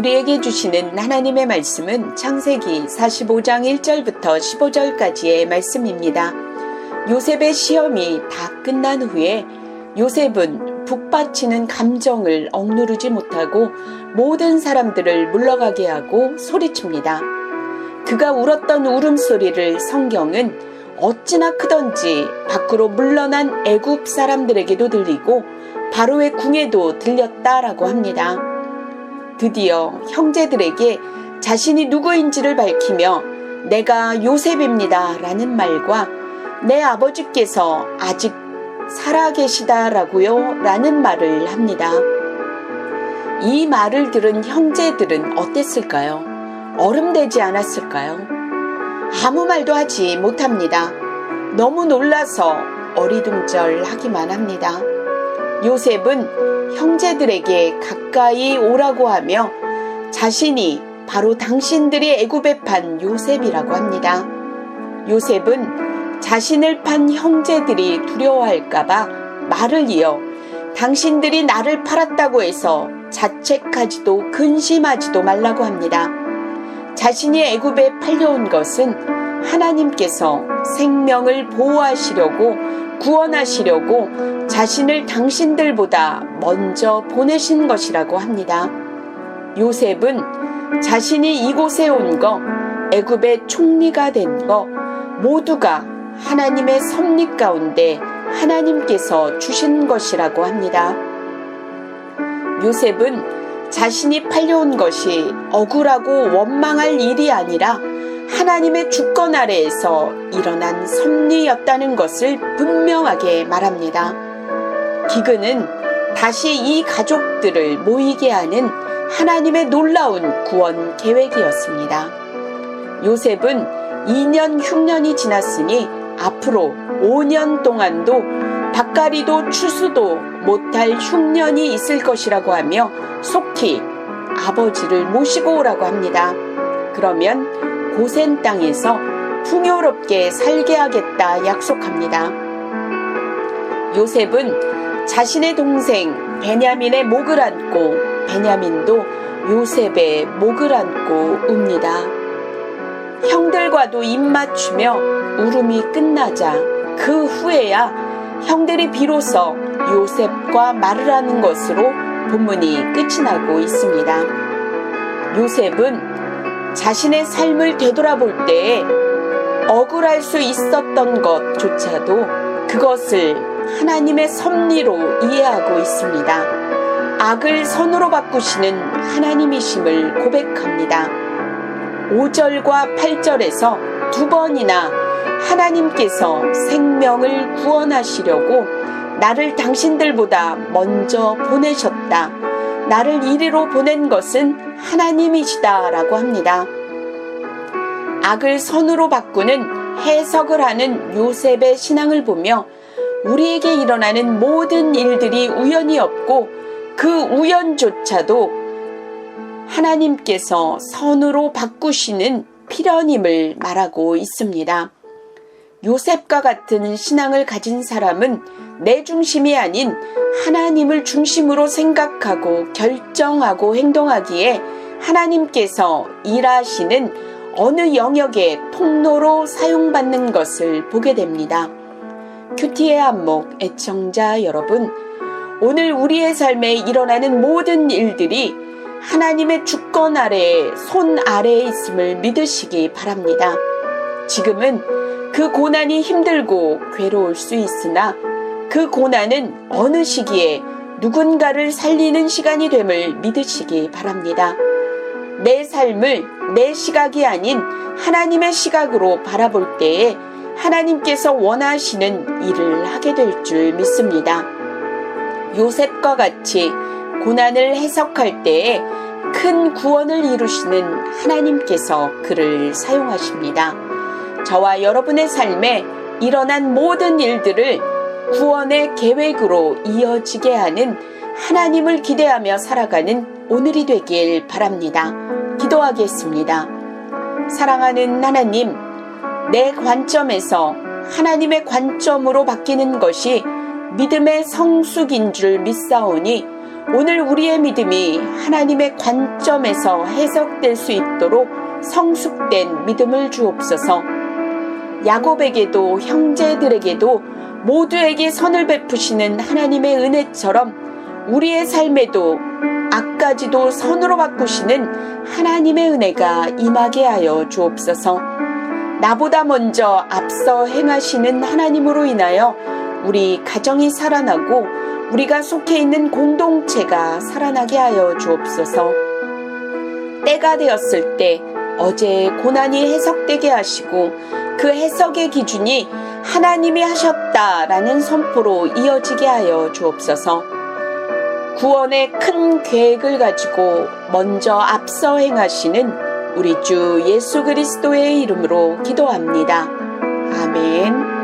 우리에게 주시는 하나님의 말씀은 창세기 45장 1절부터 15절까지의 말씀입니다. 요셉의 시험이 다 끝난 후에 요셉은 북받치는 감정을 억누르지 못하고 모든 사람들을 물러가게 하고 소리칩니다. 그가 울었던 울음소리를 성경은 어찌나 크던지 밖으로 물러난 애굽 사람들에게도 들리고 바로의 궁에도 들렸다라고 합니다. 드디어 형제들에게 자신이 누구인지를 밝히며 내가 요셉입니다 라는 말과 내 아버지께서 아직 살아계시다라고요 라는 말을 합니다. 이 말을 들은 형제들은 어땠을까요? 얼음되지 않았을까요? 아무 말도 하지 못합니다. 너무 놀라서 어리둥절하기만 합니다. 요셉은 형제들에게 가까이 오라고 하며 자신이 바로 당신들이 애굽에 판 요셉이라고 합니다. 요셉은 자신을 판 형제들이 두려워할까봐 말을 이어 당신들이 나를 팔았다고 해서 자책하지도 근심하지도 말라고 합니다. 자신이 애굽에 팔려온 것은 하나님께서 생명을 보호하시려고 구원하시려고 자신을 당신들보다 먼저 보내신 것이라고 합니다. 요셉은 자신이 이곳에 온 것, 애굽의 총리가 된 것 모두가 하나님의 섭리 가운데 하나님께서 주신 것이라고 합니다. 요셉은 자신이 팔려온 것이 억울하고 원망할 일이 아니라 하나님의 주권 아래에서 일어난 섭리였다는 것을 분명하게 말합니다. 기근은 다시 이 가족들을 모이게 하는 하나님의 놀라운 구원 계획이었습니다. 요셉은 2년 흉년이 지났으니 앞으로 5년 동안도 밭갈이도 추수도 못할 흉년이 있을 것이라고 하며 속히 아버지를 모시고 오라고 합니다. 그러면 고센 땅에서 풍요롭게 살게 하겠다 약속합니다. 요셉은 자신의 동생 베냐민의 목을 안고 베냐민도 요셉의 목을 안고 웁니다. 형들과도 입맞추며 울음이 끝나자 그 후에야 형들이 비로소 요셉과 말을 하는 것으로 본문이 끝이 나고 있습니다. 요셉은 자신의 삶을 되돌아볼 때에 억울할 수 있었던 것조차도 그것을 하나님의 섭리로 이해하고 있습니다. 악을 선으로 바꾸시는 하나님이심을 고백합니다. 5절과 8절에서 두 번이나 하나님께서 생명을 구원하시려고 나를 당신들보다 먼저 보내셨다. 나를 이리로 보낸 것은 하나님이시다 라고 합니다. 악을 선으로 바꾸는 해석을 하는 요셉의 신앙을 보며 우리에게 일어나는 모든 일들이 우연이 없고 그 우연조차도 하나님께서 선으로 바꾸시는 필연임을 말하고 있습니다. 요셉과 같은 신앙을 가진 사람은 내 중심이 아닌 하나님을 중심으로 생각하고 결정하고 행동하기에 하나님께서 일하시는 어느 영역의 통로로 사용받는 것을 보게 됩니다. 큐티의 안목 애청자 여러분, 오늘 우리의 삶에 일어나는 모든 일들이 하나님의 주권 아래에 손 아래에 있음을 믿으시기 바랍니다. 지금은 그 고난이 힘들고 괴로울 수 있으나 그 고난은 어느 시기에 누군가를 살리는 시간이 됨을 믿으시기 바랍니다. 내 삶을 내 시각이 아닌 하나님의 시각으로 바라볼 때에 하나님께서 원하시는 일을 하게 될 줄 믿습니다. 요셉과 같이 고난을 해석할 때에 큰 구원을 이루시는 하나님께서 그를 사용하십니다. 저와 여러분의 삶에 일어난 모든 일들을 구원의 계획으로 이어지게 하는 하나님을 기대하며 살아가는 오늘이 되길 바랍니다. 기도하겠습니다. 사랑하는 하나님, 내 관점에서 하나님의 관점으로 바뀌는 것이 믿음의 성숙인 줄 믿사오니 오늘 우리의 믿음이 하나님의 관점에서 해석될 수 있도록 성숙된 믿음을 주옵소서. 야곱에게도 형제들에게도 모두에게 선을 베푸시는 하나님의 은혜처럼 우리의 삶에도 악까지도 선으로 바꾸시는 하나님의 은혜가 임하게 하여 주옵소서. 나보다 먼저 앞서 행하시는 하나님으로 인하여 우리 가정이 살아나고 우리가 속해 있는 공동체가 살아나게 하여 주옵소서. 때가 되었을 때 어제의 고난이 해석되게 하시고 그 해석의 기준이 하나님이 하셨다라는 선포로 이어지게 하여 주옵소서. 구원의 큰 계획을 가지고 먼저 앞서 행하시는 우리 주 예수 그리스도의 이름으로 기도합니다. 아멘.